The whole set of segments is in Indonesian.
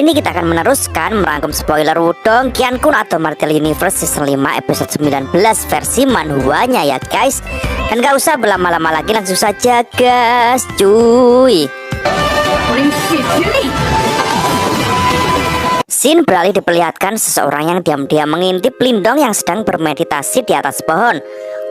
ini kita akan meneruskan merangkum spoiler Wudong Qiankun atau Martial Universe Season 5 episode 19 versi manhwanya ya guys. Dan gak usah berlama-lama lagi, langsung saja guys cuy. Scene beralih diperlihatkan seseorang yang diam-diam mengintip Lindong yang sedang bermeditasi di atas pohon.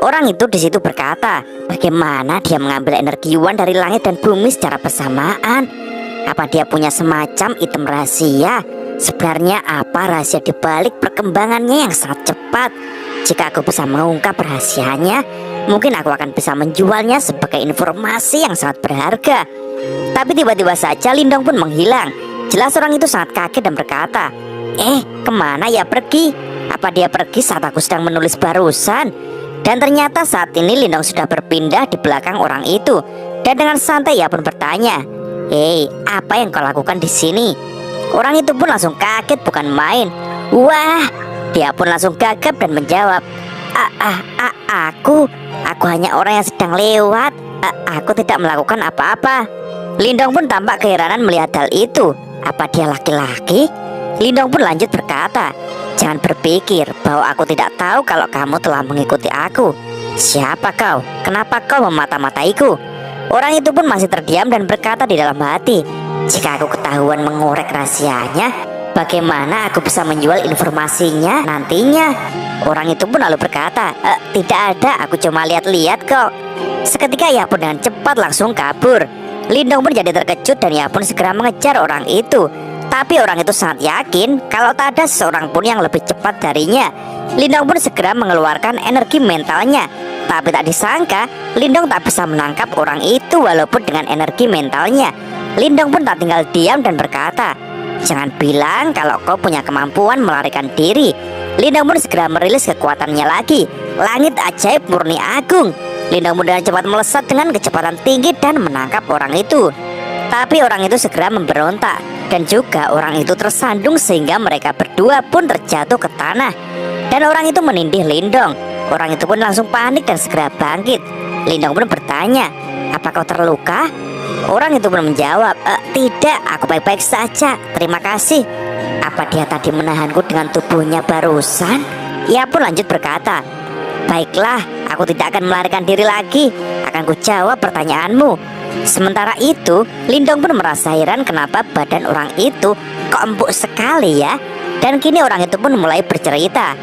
Orang itu di situ berkata, bagaimana dia mengambil energi Yuan dari langit dan bumi secara bersamaan? Apa dia punya semacam item rahasia? Sebenarnya apa rahasia di balik perkembangannya yang sangat cepat? Jika aku bisa mengungkap rahasianya, mungkin aku akan bisa menjualnya sebagai informasi yang sangat berharga. Tapi tiba-tiba saja Lindong pun menghilang. Jelas orang itu sangat kaget dan berkata, kemana ya pergi? Apa dia pergi saat aku sedang menulis barusan? Dan ternyata saat ini Lindong sudah berpindah di belakang orang itu. Dan dengan santai ia pun bertanya, apa yang kau lakukan di sini? Orang itu pun langsung kaget bukan main. Wah, dia pun langsung gagap dan menjawab, aku hanya orang yang sedang lewat. Aku tidak melakukan apa-apa. Lindong pun tampak keheranan melihat hal itu. Apa dia laki-laki? Lindong pun lanjut berkata, jangan berpikir bahwa aku tidak tahu kalau kamu telah mengikuti aku. Siapa kau? Kenapa kau memata-mataiku? Orang itu pun masih terdiam dan berkata di dalam hati, jika aku ketahuan mengorek rahasianya, bagaimana aku bisa menjual informasinya nantinya? Orang itu pun lalu berkata, tidak ada, aku cuma lihat-lihat kok. Seketika ia pun dengan cepat langsung kabur. Lindong pun jadi terkejut dan ia pun segera mengejar orang itu. Tapi orang itu sangat yakin kalau tak ada seorang pun yang lebih cepat darinya. Lindong pun segera mengeluarkan energi mentalnya. Tapi tak disangka, Lindong tak bisa menangkap orang itu walaupun dengan energi mentalnya. Lindong pun tak tinggal diam dan berkata, jangan bilang kalau kau punya kemampuan melarikan diri. Lindong pun segera merilis kekuatannya lagi, langit ajaib murni agung. Lindong pun dengan cepat melesat dengan kecepatan tinggi dan menangkap orang itu. Tapi orang itu segera memberontak, dan juga orang itu tersandung sehingga mereka berdua pun terjatuh ke tanah. Dan orang itu menindih Lindong. Orang itu pun langsung panik dan segera bangkit. Lindong pun bertanya, apa kau terluka? Orang itu pun menjawab, tidak, aku baik-baik saja, terima kasih. Apa dia tadi menahanku dengan tubuhnya barusan? Ia pun lanjut berkata, baiklah, aku tidak akan melarikan diri lagi, akan ku jawab pertanyaanmu. Sementara itu, Lindong pun merasa heran kenapa badan orang itu kok empuk sekali ya. Dan kini orang itu pun mulai bercerita,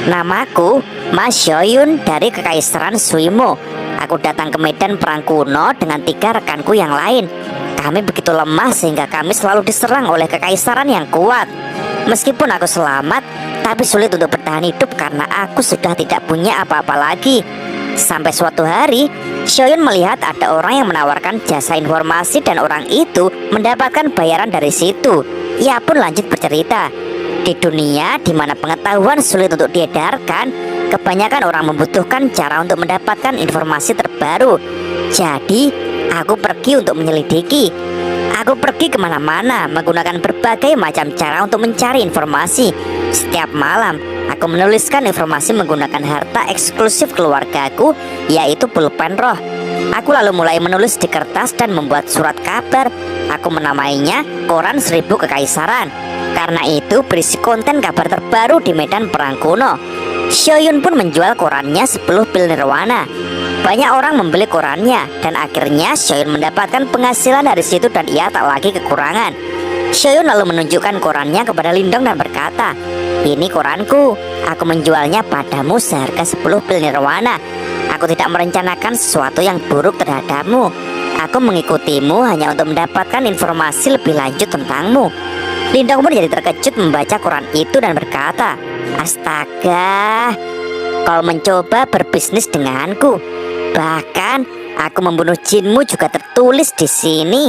namaku Ma Xiaoyun dari Kekaisaran Suimo. Aku datang ke medan perang kuno dengan 3 rekanku yang lain. Kami begitu lemah sehingga kami selalu diserang oleh kekaisaran yang kuat. Meskipun aku selamat, tapi sulit untuk bertahan hidup karena aku sudah tidak punya apa-apa lagi. Sampai suatu hari, Xiaoyun melihat ada orang yang menawarkan jasa informasi dan orang itu mendapatkan bayaran dari situ. Ia pun lanjut bercerita, di dunia di mana pengetahuan sulit untuk diedarkan, kebanyakan orang membutuhkan cara untuk mendapatkan informasi terbaru. Jadi, aku pergi untuk menyelidiki. Aku pergi kemana-mana menggunakan berbagai macam cara untuk mencari informasi. Setiap malam, aku menuliskan informasi menggunakan harta eksklusif keluargaku, yaitu pulpen roh. Aku lalu mulai menulis di kertas dan membuat surat kabar. Aku menamainya Koran 1000 Kekaisaran. Karena itu berisi konten kabar terbaru di medan perang kuno. Xiaoyun pun menjual korannya 10 pil nirwana. Banyak orang membeli korannya dan akhirnya Xiaoyun mendapatkan penghasilan dari situ dan ia tak lagi kekurangan. Xiaoyun lalu menunjukkan korannya kepada Lindong dan berkata, ini koranku, aku menjualnya padamu seharga 10 pil nirwana. Aku tidak merencanakan sesuatu yang buruk terhadapmu. Aku mengikutimu hanya untuk mendapatkan informasi lebih lanjut tentangmu. Lindong pun jadi terkejut membaca koran itu dan berkata, astaga, kau mencoba berbisnis denganku. Bahkan aku membunuh jinmu juga tertulis di sini.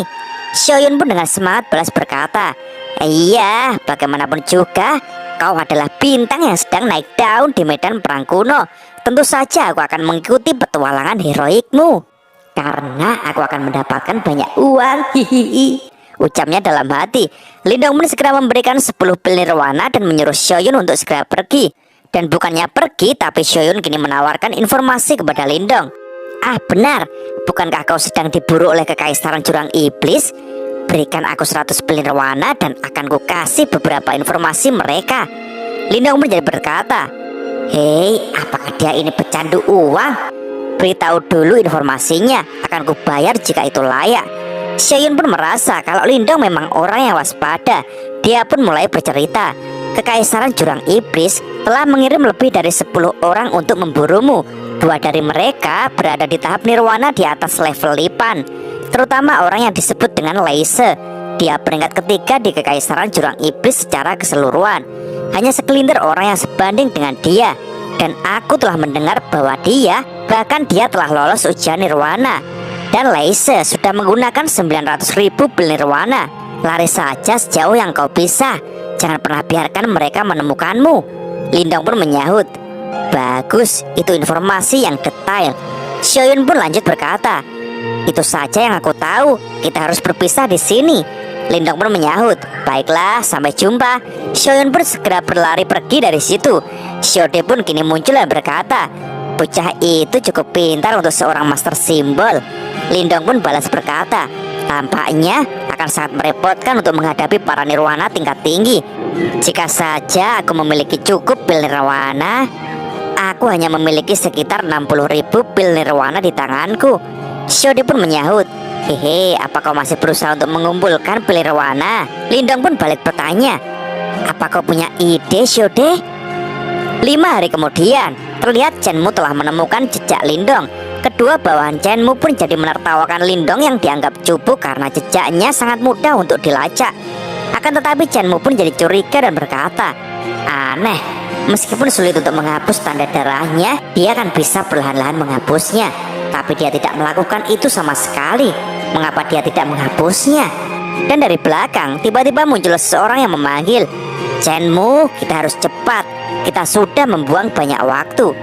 Xiaoyun pun dengan semangat balas berkata, iya, bagaimanapun juga kau adalah bintang yang sedang naik daun di medan perang kuno. Tentu saja aku akan mengikuti petualangan heroikmu karena aku akan mendapatkan banyak uang. Hihihi, ucapnya dalam hati. Lindong pun segera memberikan 10 pil nirwana dan menyuruh Xiaoyun untuk segera pergi. Dan bukannya pergi, tapi Xiaoyun kini menawarkan informasi kepada Lindong. Ah benar, bukankah kau sedang diburu oleh kekaisaran jurang iblis? Berikan aku 100 pil nirwana dan akan ku kasih beberapa informasi mereka. Lindong pun jadi berkata, hei, apakah dia ini pecandu uang? Beritahu dulu informasinya, akan ku bayar jika itu layak. Xiaoyun pun merasa kalau Lindong memang orang yang waspada. Dia pun mulai bercerita, Kekaisaran Jurang Iblis telah mengirim lebih dari 10 orang untuk memburumu. 2 dari mereka berada di tahap nirwana di atas level Lipan, terutama orang yang disebut dengan Leise. Dia peringkat ketiga di Kekaisaran Jurang Iblis secara keseluruhan. Hanya segelintir orang yang sebanding dengan dia. Dan aku telah mendengar bahwa bahkan dia telah lolos ujian nirwana. Dan Leise sudah menggunakan 900.000 pil nirwana. Lari saja sejauh yang kau bisa. Jangan pernah biarkan mereka menemukanmu. Lindong pun menyahut, bagus, itu informasi yang detail. Xiaoyun pun lanjut berkata, itu saja yang aku tahu. Kita harus berpisah di sini. Lindong pun menyahut, baiklah, sampai jumpa. Xiaoyun pun segera berlari pergi dari situ. Xiaode pun kini muncul dan berkata, bocah itu cukup pintar untuk seorang master simbol. Lindong pun balas berkata, tampaknya akan sangat merepotkan untuk menghadapi para nirwana tingkat tinggi. Jika saja aku memiliki cukup pil nirwana. Aku hanya memiliki sekitar 60.000 pil nirwana di tanganku. Xiaode pun menyahut, hehe, apa kau masih berusaha untuk mengumpulkan pil nirwana? Lindong pun balik bertanya, apa kau punya ide, Xiaode? 5 hari kemudian, terlihat Chenmu telah menemukan jejak Lindong. Kedua bawahan Chenmu pun jadi menertawakan Lindong yang dianggap cupu karena jejaknya sangat mudah untuk dilacak. Akan tetapi Chenmu pun jadi curiga dan berkata, aneh, meskipun sulit untuk menghapus tanda darahnya, dia kan bisa perlahan-lahan menghapusnya. Tapi dia tidak melakukan itu sama sekali. Mengapa dia tidak menghapusnya? Dan dari belakang tiba-tiba muncul seseorang yang memanggil, Chenmu, kita harus cepat. Kita sudah membuang banyak waktu.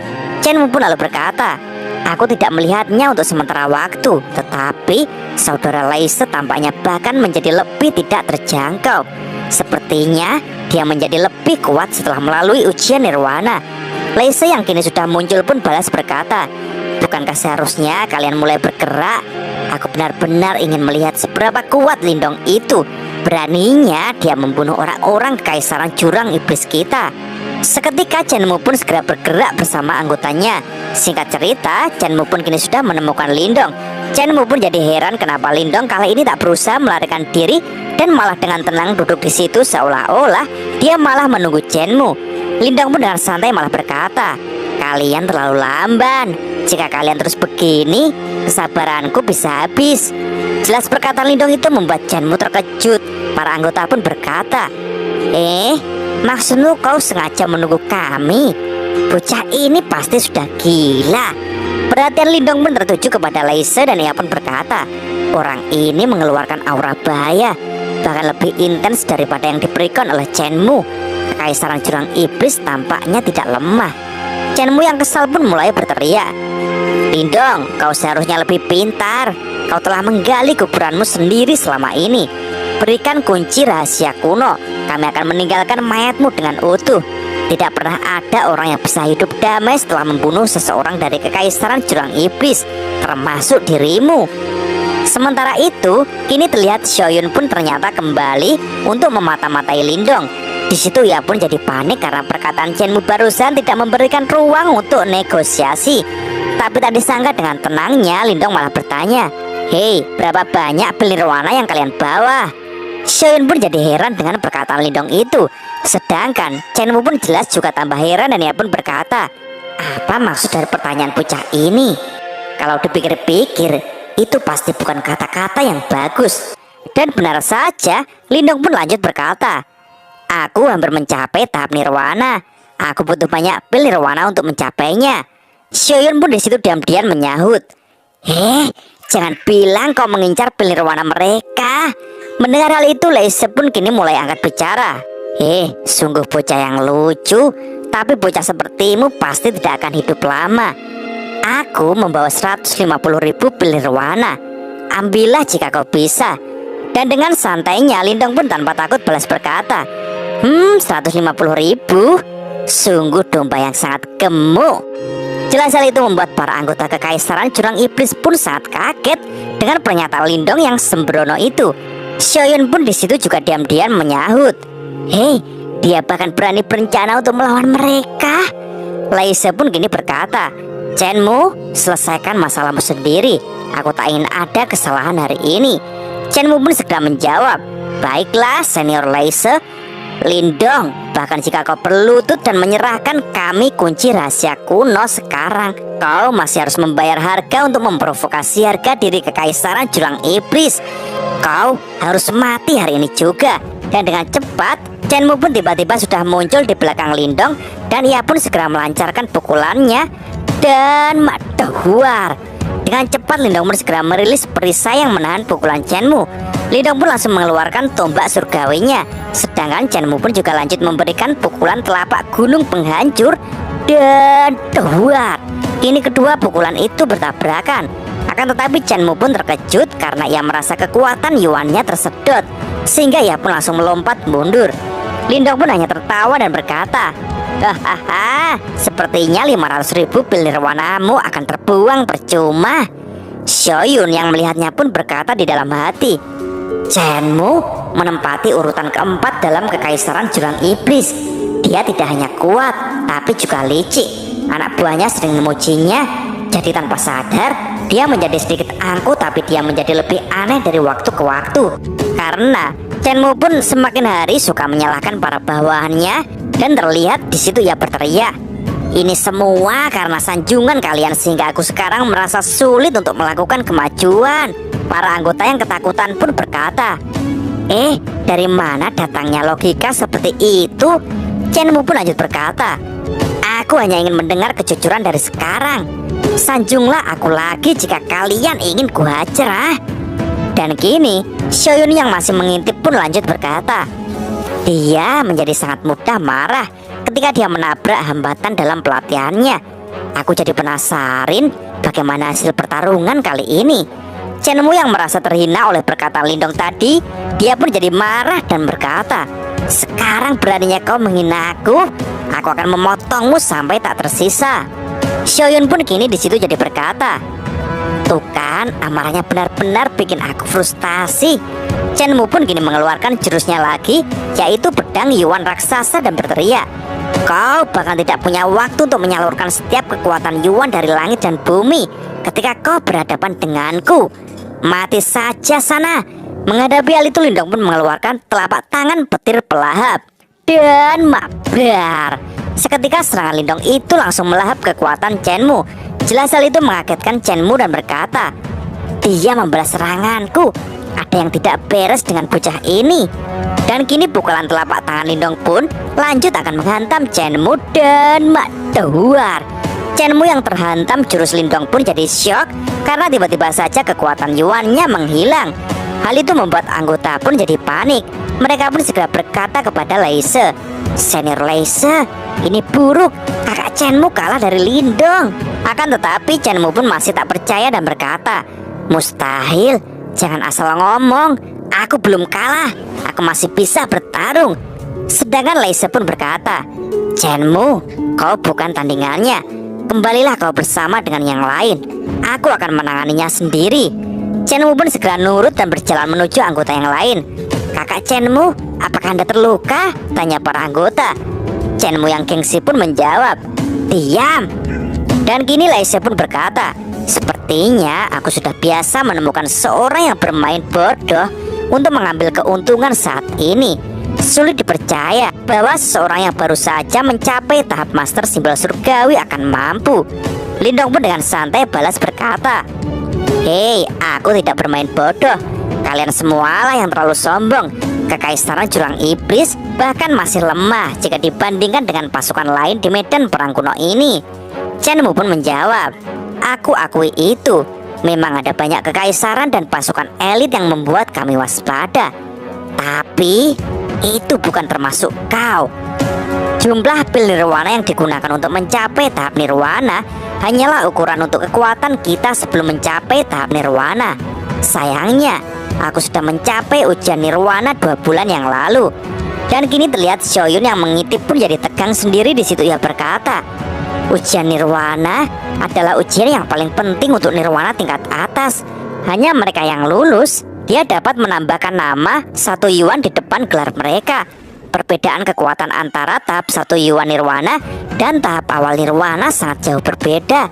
Chenmu pun lalu berkata, aku tidak melihatnya untuk sementara waktu. Tetapi saudara Leise tampaknya bahkan menjadi lebih tidak terjangkau. Sepertinya dia menjadi lebih kuat setelah melalui ujian nirwana. Leise yang kini sudah muncul pun balas berkata, bukankah seharusnya kalian mulai bergerak? Aku benar-benar ingin melihat seberapa kuat Lindong itu. Beraninya dia membunuh orang-orang Kekaisaran Jurang Iblis kita. Seketika Chenmu pun segera bergerak bersama anggotanya. Singkat cerita, Chenmu pun kini sudah menemukan Lindong. Chenmu pun jadi heran kenapa Lindong kali ini tak berusaha melarikan diri dan malah dengan tenang duduk di situ seolah-olah dia malah menunggu Chenmu. Lindong pun dengan santai malah berkata, kalian terlalu lamban. Jika kalian terus begini, kesabaranku bisa habis. Jelas perkataan Lindong itu membuat Chenmu terkejut. Para anggota pun berkata, maksudmu kau sengaja menunggu kami? Bocah ini pasti sudah gila. Perhatian Lindong pun tertuju kepada Leise dan ia pun berkata, orang ini mengeluarkan aura bahaya, bahkan lebih intens daripada yang diberikan oleh Chenmu. Kekaisaran Jurang Iblis tampaknya tidak lemah. Chenmu yang kesal pun mulai berteriak, Lindong, kau seharusnya lebih pintar. Kau telah menggali kuburanmu sendiri selama ini. Berikan kunci rahasia kuno. Kami akan meninggalkan mayatmu dengan utuh. Tidak pernah ada orang yang bisa hidup damai setelah membunuh seseorang dari Kekaisaran Jurang Iblis, termasuk dirimu. Sementara itu, kini terlihat Xiaoyun pun ternyata kembali untuk memata-matai Lindong. Di situ ia pun jadi panik karena perkataan Chenmu barusan tidak memberikan ruang untuk negosiasi. Tapi tak disangka dengan tenangnya Lindong malah bertanya, hei, berapa banyak pil nirwana yang kalian bawa? Xiaoyun pun jadi heran dengan perkataan Lindong itu. Sedangkan Chenmu pun jelas juga tambah heran dan ia pun berkata, apa maksud dari pertanyaan bocah ini? Kalau dipikir-pikir, itu pasti bukan kata-kata yang bagus. Dan benar saja, Lindong pun lanjut berkata, aku hampir mencapai tahap nirwana. Aku butuh banyak pil nirwana untuk mencapainya. Xiaoyun pun di situ diam-diam menyahut, jangan bilang kau mengincar pil nirwana mereka. Mendengar hal itu, Leise pun kini mulai angkat bicara. Sungguh bocah yang lucu. Tapi bocah sepertimu pasti tidak akan hidup lama. Aku membawa 150.000 pil nirwana. Ambillah jika kau bisa. Dan dengan santainya Lindong pun tanpa takut balas berkata, 150.000? Sungguh domba yang sangat gemuk. Jelas hal itu membuat para anggota Kekaisaran Jurang Iblis pun sangat kaget dengan pernyataan Lindong yang sembrono itu. Xiaoyun pun di situ juga diam-diam menyahut, "Hei, dia bahkan berani berencana untuk melawan mereka." Laisa pun kini berkata, "Chenmu, selesaikan masalahmu sendiri. Aku tak ingin ada kesalahan hari ini." Chenmu pun segera menjawab, "Baiklah, senior Laisa. Lindong, bahkan jika kau berlutut dan menyerahkan kami kunci rahasia kuno sekarang, kau masih harus membayar harga untuk memprovokasi harga diri kekaisaran Jurang Iblis. Kau harus mati hari ini juga." Dan dengan cepat, Chenmu pun tiba-tiba sudah muncul di belakang Lindong, dan ia pun segera melancarkan pukulannya dan maduar. Dengan cepat Lindong pun segera merilis perisai yang menahan pukulan Chenmu. Lindong pun langsung mengeluarkan tombak surgawinya, sedangkan Chenmu pun juga lanjut memberikan pukulan telapak gunung penghancur dan duar. Kini kedua pukulan itu bertabrakan. Akan tetapi Chenmu pun terkejut karena ia merasa kekuatan Yuannya tersedot, sehingga ia pun langsung melompat mundur. Lindong pun hanya tertawa dan berkata, "Hahaha, sepertinya 500.000 pil nirwanamu akan terbuang percuma." Xiaoyun yang melihatnya pun berkata di dalam hati, "Chenmu menempati urutan keempat dalam kekaisaran Jurang Iblis. Dia tidak hanya kuat, tapi juga licik. Anak buahnya sering memujinya. Jadi tanpa sadar, dia menjadi sedikit angkuh, tapi dia menjadi lebih aneh dari waktu ke waktu. Karena Chenmu pun semakin hari suka menyalahkan para bawahannya, dan terlihat di situ ia berteriak, 'Ini semua karena sanjungan kalian sehingga aku sekarang merasa sulit untuk melakukan kemajuan.' Para anggota yang ketakutan pun berkata, dari mana datangnya logika seperti itu?" Chenmu pun lanjut berkata, "Aku hanya ingin mendengar kejujuran dari sekarang. Sanjunglah aku lagi jika kalian ingin kuhajar." Dan kini Xiaoyun yang masih mengintip pun lanjut berkata, "Dia menjadi sangat mudah marah ketika dia menabrak hambatan dalam pelatihannya. Aku jadi penasaran bagaimana hasil pertarungan kali ini." Chenmu yang merasa terhina oleh perkataan Lindong tadi, dia pun jadi marah dan berkata, "Sekarang beraninya kau menghina aku? Aku akan memotongmu sampai tak tersisa." Xiaoyun pun kini di situ jadi berkata, "Tuh kan, amarahnya benar-benar bikin aku frustasi." Chenmu pun kini mengeluarkan jurusnya lagi, yaitu pedang Yuan raksasa, dan berteriak, "Kau bahkan tidak punya waktu untuk menyalurkan setiap kekuatan Yuan dari langit dan bumi ketika kau berhadapan denganku. Mati saja sana." Menghadapi hal itu, Lindong pun mengeluarkan telapak tangan petir pelahap dan mabar. Seketika serangan Lindong itu langsung melahap kekuatan Chenmu. Jelas hal itu mengagetkan Chenmu dan berkata, "Dia membalas seranganku. Ada yang tidak beres dengan bocah ini." Dan kini pukulan telapak tangan Lindong pun lanjut akan menghantam Chenmu dan maduar. Chenmu yang terhantam jurus Lindong pun jadi syok karena tiba-tiba saja kekuatan Yuannya menghilang. Hal itu membuat anggota pun jadi panik. Mereka pun segera berkata kepada Laisa, "Senior Laisa, ini buruk. Kakak Chenmu kalah dari Lindong." Akan tetapi Chenmu pun masih tak percaya dan berkata, "Mustahil, jangan asal ngomong. Aku belum kalah. Aku masih bisa bertarung." Sedangkan Laisa pun berkata, "Chenmu, kau bukan tandingannya. Kembalilah kau bersama dengan yang lain. Aku akan menanganinya sendiri." Chenmu pun segera nurut dan berjalan menuju anggota yang lain. "Kakak Chenmu, apakah Anda terluka?" tanya para anggota. Chenmu yang gengsi pun menjawab, "Diam." Dan kini Laisa pun berkata, "Sepertinya aku sudah biasa menemukan seorang yang bermain bodoh untuk mengambil keuntungan saat ini. Sulit dipercaya bahwa seseorang yang baru saja mencapai tahap master simbol surgawi akan mampu." Lindong pun dengan santai balas berkata, "Hei, aku tidak bermain bodoh. Kalian semualah yang terlalu sombong. Kekaisaran Jurang Iblis bahkan masih lemah jika dibandingkan dengan pasukan lain di medan perang kuno ini." Chenmu pun menjawab, "Aku akui itu. Memang ada banyak kekaisaran dan pasukan elit yang membuat kami waspada. Tapi itu bukan termasuk kau. Jumlah pil nirwana yang digunakan untuk mencapai tahap nirwana hanyalah ukuran untuk kekuatan kita sebelum mencapai tahap nirwana. Sayangnya, aku sudah mencapai ujian nirwana 2 bulan yang lalu." Dan kini terlihat Xiaoyun yang mengintip pun jadi tegang sendiri. Di situ ia berkata, "Ujian nirwana adalah ujian yang paling penting untuk nirwana tingkat atas. Hanya mereka yang lulus dia dapat menambahkan nama 1 yuan di depan gelar mereka. Perbedaan kekuatan antara tahap 1 yuan nirwana dan tahap awal nirwana sangat jauh berbeda.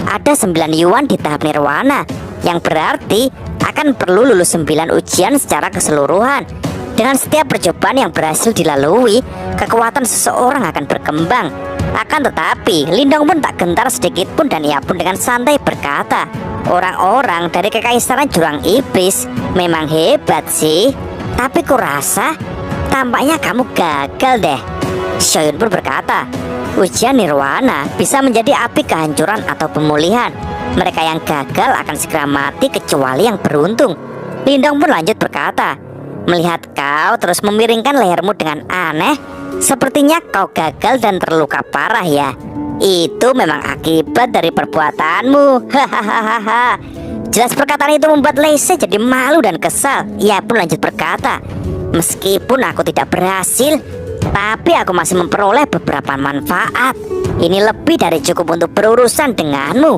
Ada 9 yuan di tahap nirwana, yang berarti akan perlu lulus 9 ujian secara keseluruhan. Dengan setiap percobaan yang berhasil dilalui, kekuatan seseorang akan berkembang. Akan tetapi, Lindong pun tak gentar sedikit pun dan ia pun dengan santai berkata, "Orang-orang dari Kekaisaran Jurang Iblis memang hebat sih, tapi kurasa tampaknya kamu gagal deh." Shoyun pun berkata, "Ujian nirwana bisa menjadi api kehancuran atau pemulihan. Mereka yang gagal akan segera mati kecuali yang beruntung." Lindong pun lanjut berkata, "Melihat kau terus memiringkan lehermu dengan aneh, sepertinya kau gagal dan terluka parah ya. Itu memang akibat dari perbuatanmu." Hahaha. Jelas perkataan itu membuat Lei Se jadi malu dan kesal. Ia pun lanjut berkata, "Meskipun aku tidak berhasil, tapi aku masih memperoleh beberapa manfaat. Ini lebih dari cukup untuk berurusan denganmu."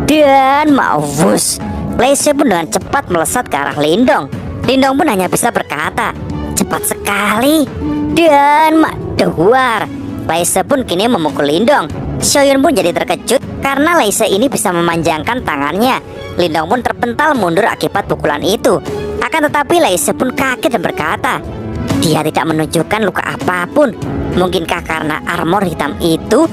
Dan maafus, Lei Se pun dengan cepat melesat ke arah Lindong. Lindong pun hanya bisa berkata, "Cepat sekali." Dan madawar, Lei Se pun kini memukul Lindong. Shoyun pun jadi terkejut karena Lei Se ini bisa memanjangkan tangannya. Lindong pun terpental mundur akibat pukulan itu. Akan tetapi Lei Se pun kaget dan berkata, dia tidak menunjukkan luka apapun. Mungkinkah karena armor hitam itu?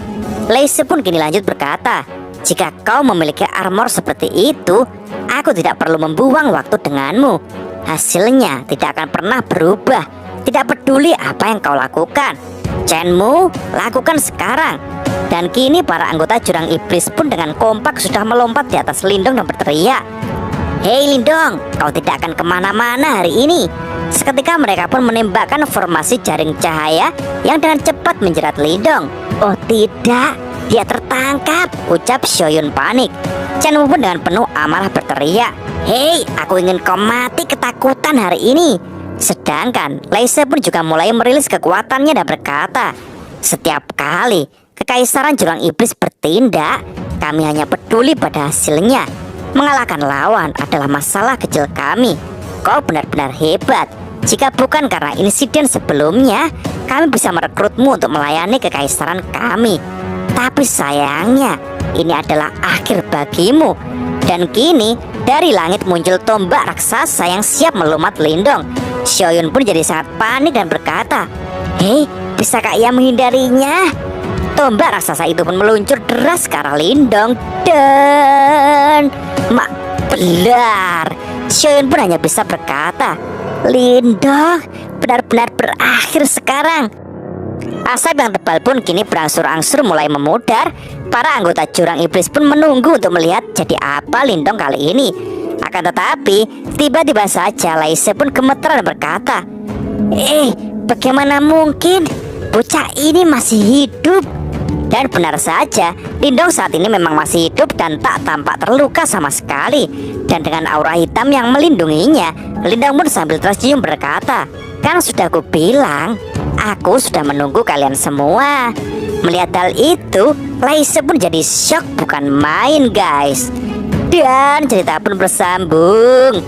Lei Se pun kini lanjut berkata, "Jika kau memiliki armor seperti itu, aku tidak perlu membuang waktu denganmu. Hasilnya tidak akan pernah berubah. Tidak peduli apa yang kau lakukan. Chenmu, lakukan sekarang." Dan kini para anggota Jurang Iblis pun dengan kompak sudah melompat di atas Lindong dan berteriak, "Hei Lindong, kau tidak akan kemana-mana hari ini." Seketika mereka pun menembakkan formasi jaring cahaya yang dengan cepat menjerat Lindong. "Oh tidak, dia tertangkap," ucap Shoyun panik. Chenmu pun dengan penuh amarah berteriak, "Hei, aku ingin kau mati ketakutan hari ini." Sedangkan Lei Se pun juga mulai merilis kekuatannya dan berkata, "Setiap kali Kekaisaran Jurang Iblis bertindak, kami hanya peduli pada hasilnya. Mengalahkan lawan adalah masalah kecil kami. Kau benar-benar hebat. Jika bukan karena insiden sebelumnya, kami bisa merekrutmu untuk melayani kekaisaran kami. Tapi sayangnya, ini adalah akhir bagimu." Dan kini dari langit muncul tombak raksasa yang siap melumat Lindong. Shoyun pun jadi sangat panik dan berkata, "Hei, bisakah ia menghindarinya?" Tombak raksasa itu pun meluncur deras ke arah Lindong dan belar. Shoyun pun hanya bisa berkata, "Lindong benar-benar berakhir sekarang." Asap yang tebal pun kini berangsur-angsur mulai memudar. Para anggota Jurang Iblis pun menunggu untuk melihat jadi apa Lindong kali ini. Akan tetapi tiba-tiba saja Lei Se pun gemetar dan berkata, "Bagaimana mungkin bocah ini masih hidup?" Dan benar saja, Lindong saat ini memang masih hidup dan tak tampak terluka sama sekali. Dan dengan aura hitam yang melindunginya, Lindong pun sambil tersenyum berkata, "Kan sudah aku bilang, aku sudah menunggu kalian semua." Melihat hal itu, Lei Se pun jadi shock bukan main guys. Dan cerita pun bersambung.